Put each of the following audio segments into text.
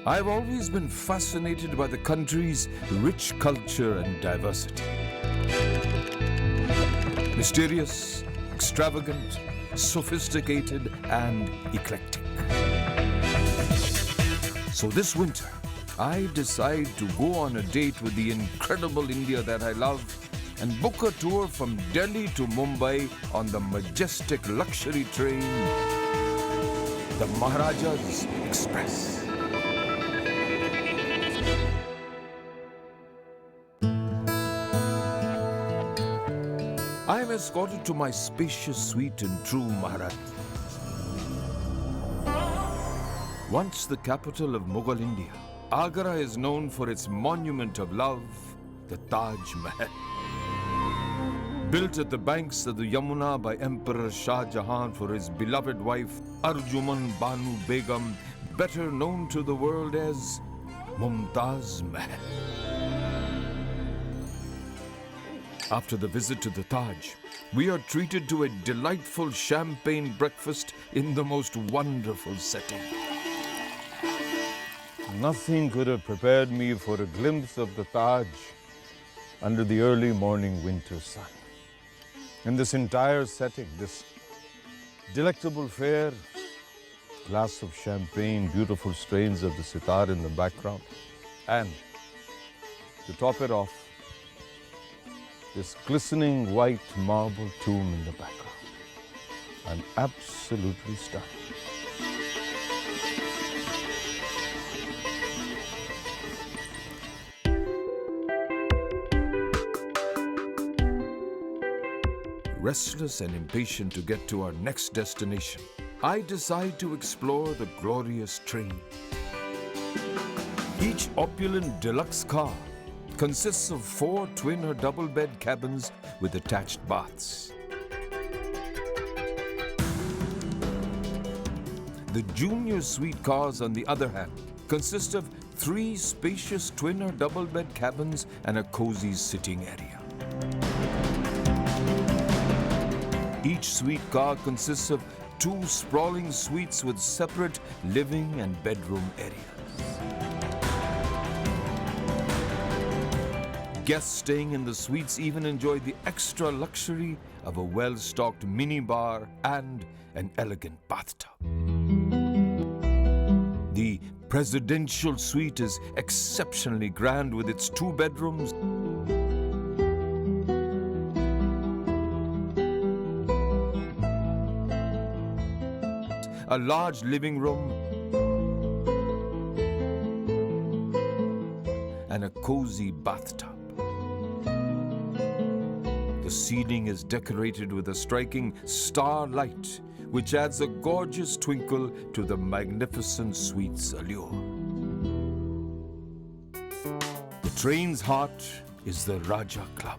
I've always been fascinated by the country's rich culture and diversity. Mysterious, extravagant, sophisticated, and eclectic. So this winter, I decide to go on a date with the incredible India that I love and book a tour from Delhi to Mumbai on the majestic luxury train, the Maharaja's Express. I am escorted to my spacious suite in true Maharaja. Once the capital of Mughal India, Agra is known for its monument of love, the Taj Mahal. Built at the banks of the Yamuna by Emperor Shah Jahan for his beloved wife Arjuman Banu Begum, better known to the world as Mumtaz Mahal. After the visit to the Taj, we are treated to a delightful champagne breakfast in the most wonderful setting. Nothing could have prepared me for a glimpse of the Taj under the early morning winter sun. In this entire setting, this delectable fare, glass of champagne, beautiful strains of the sitar in the background, and to top it off, this glistening white marble tomb in the background. I'm absolutely stunned. Restless and impatient to get to our next destination, I decide to explore the glorious train. Each opulent deluxe car consists of 4 twin or double bed cabins with attached baths. The junior suite cars, on the other hand, consist of 3 spacious twin or double bed cabins and a cozy sitting area. Each suite car consists of 2 sprawling suites with separate living and bedroom areas. Guests staying in the suites even enjoy the extra luxury of a well-stocked minibar and an elegant bathtub. The presidential suite is exceptionally grand with its 2 bedrooms, a large living room, and a cozy bathtub. The ceiling is decorated with a striking star light, which adds a gorgeous twinkle to the magnificent suite's allure. The train's heart is the Raja Club,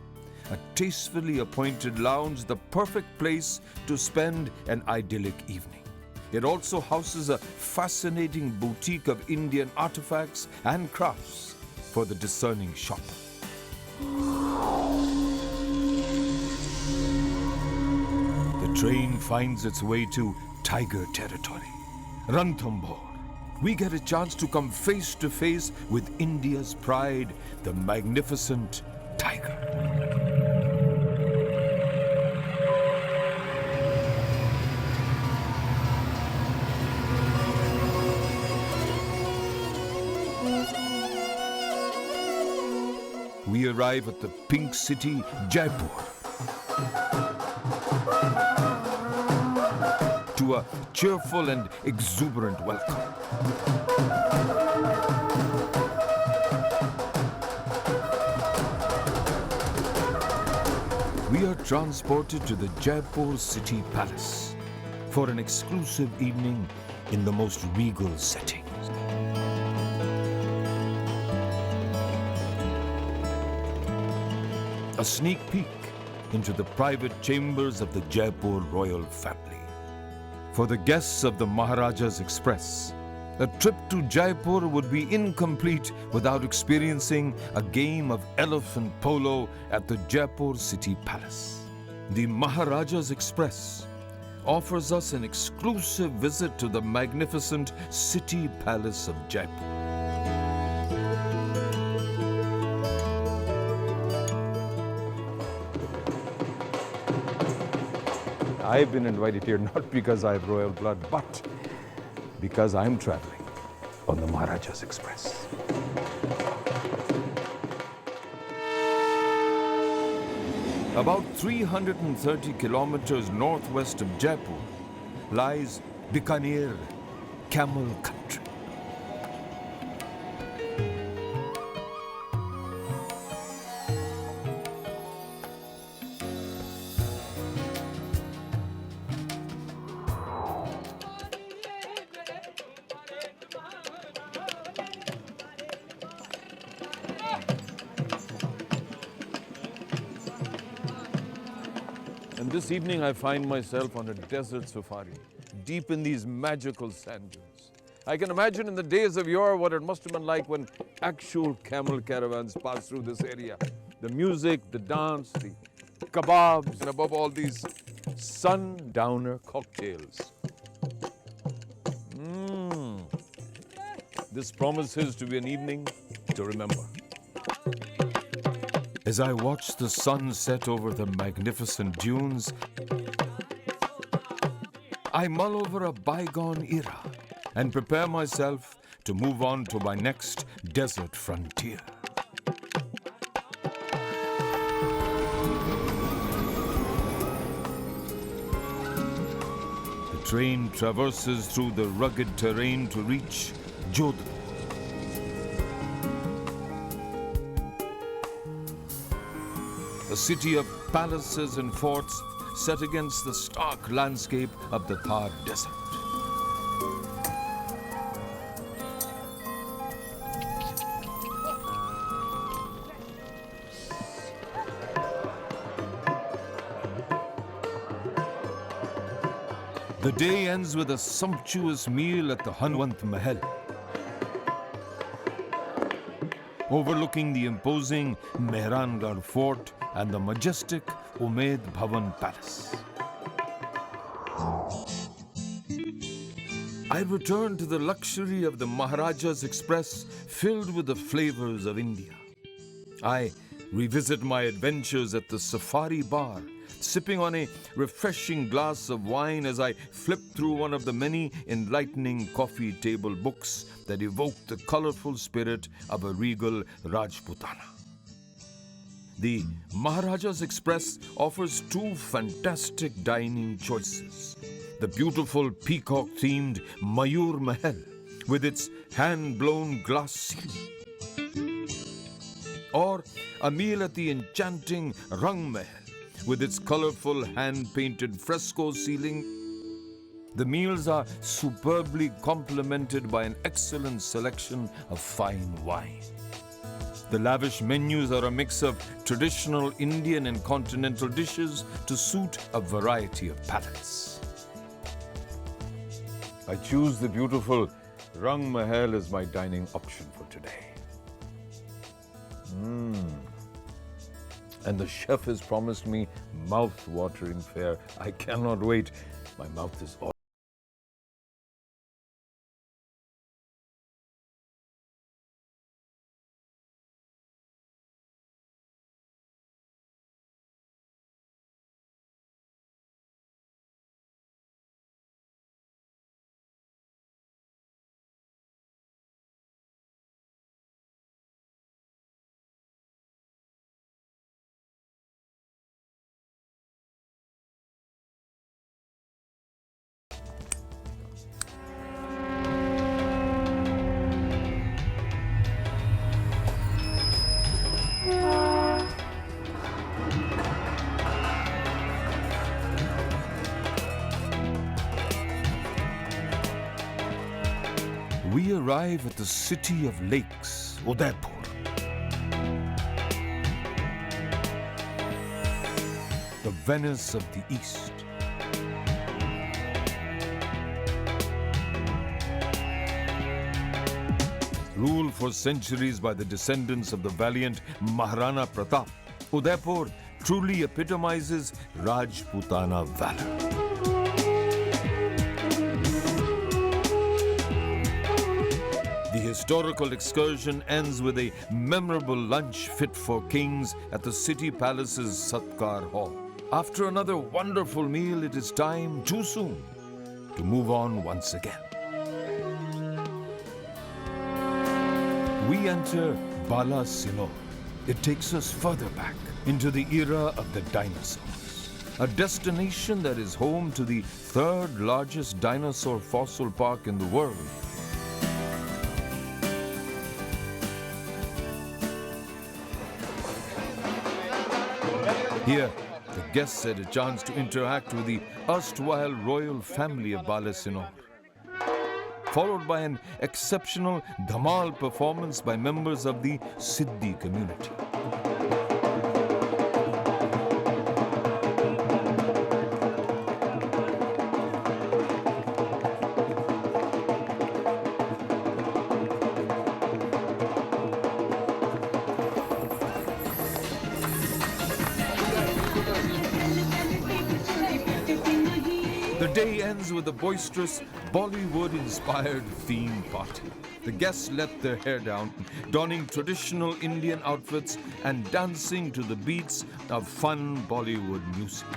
a tastefully appointed lounge, the perfect place to spend an idyllic evening. It also houses a fascinating boutique of Indian artifacts and crafts for the discerning shopper. The train finds its way to tiger territory, Ranthambore. We get a chance to come face to face with India's pride, the magnificent tiger. We arrive at the pink city, Jaipur, to a cheerful and exuberant welcome. We are transported to the Jaipur City Palace for an exclusive evening in the most regal setting. A sneak peek into the private chambers of the Jaipur royal family. For the guests of the Maharaja's Express, a trip to Jaipur would be incomplete without experiencing a game of elephant polo at the Jaipur City Palace. The Maharaja's Express offers us an exclusive visit to the magnificent City Palace of Jaipur. I've been invited here not because I have royal blood, but because I'm traveling on the Maharaja's Express. About 330 kilometers northwest of Jaipur lies Bikaner, camel country. And this evening I find myself on a desert safari, deep in these magical sand dunes. I can imagine in the days of yore what it must have been like when actual camel caravans passed through this area. The music, the dance, the kebabs, and above all these sundowner cocktails. This promises to be an evening to remember. As I watch the sun set over the magnificent dunes, I mull over a bygone era and prepare myself to move on to my next desert frontier. The train traverses through the rugged terrain to reach Jodhpur. A city of palaces and forts set against the stark landscape of the Thar Desert. The day ends with a sumptuous meal at the Hanwant Mahal, overlooking the imposing Mehrangarh Fort and the majestic Umaid Bhavan Palace. I return to the luxury of the Maharaja's Express filled with the flavors of India. I revisit my adventures at the Safari Bar, sipping on a refreshing glass of wine as I flip through one of the many enlightening coffee table books that evoke the colorful spirit of a regal Rajputana. The Maharaja's Express offers two fantastic dining choices. The beautiful peacock-themed Mayur Mahal with its hand-blown glass ceiling, or a meal at the enchanting Rang Mahal with its colorful hand-painted fresco ceiling. The meals are superbly complemented by an excellent selection of fine wine. The lavish menus are a mix of traditional Indian and continental dishes to suit a variety of palates. I choose the beautiful Rang Mahal as my dining option for today. And the chef has promised me mouth-watering fare. I cannot wait. My mouth is all. We arrive at the city of lakes, Udaipur. The Venice of the East. Ruled for centuries by the descendants of the valiant Maharana Pratap, Udaipur truly epitomizes Rajputana valor. The historical excursion ends with a memorable lunch fit for kings at the city palace's Satkar Hall, After another wonderful meal, it is time, too soon, to move on once again. We enter Bala Sinor. It takes us further back into the era of the dinosaurs, a destination that is home to the third largest dinosaur fossil park in the world. Here, the guests had a chance to interact with the erstwhile royal family of Bala Sinor, followed by an exceptional dhamal performance by members of the Siddhi community. The day ends with a boisterous, Bollywood-inspired theme party. The guests let their hair down, donning traditional Indian outfits and dancing to the beats of fun Bollywood music.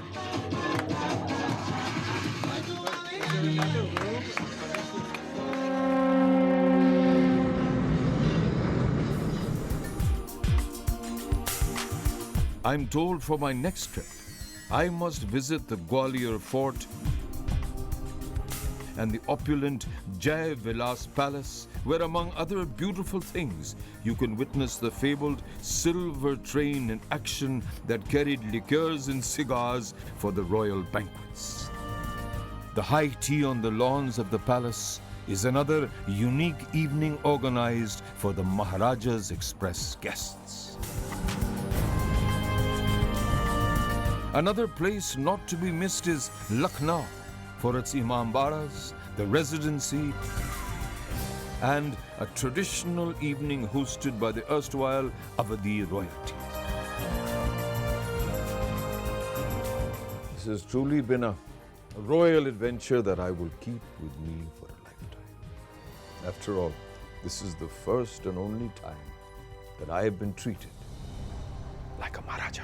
I'm told for my next trip, I must visit the Gwalior Fort and the opulent Jai Vilas Palace, where among other beautiful things, you can witness the fabled silver train in action that carried liqueurs and cigars for the royal banquets. The high tea on the lawns of the palace is another unique evening organized for the Maharaja's express guests. Another place not to be missed is Lucknow, for its imambaras, the residency, and a traditional evening hosted by the erstwhile Awadhi royalty. This has truly been a royal adventure that I will keep with me for a lifetime. After all, this is the first and only time that I have been treated like a Maharaja.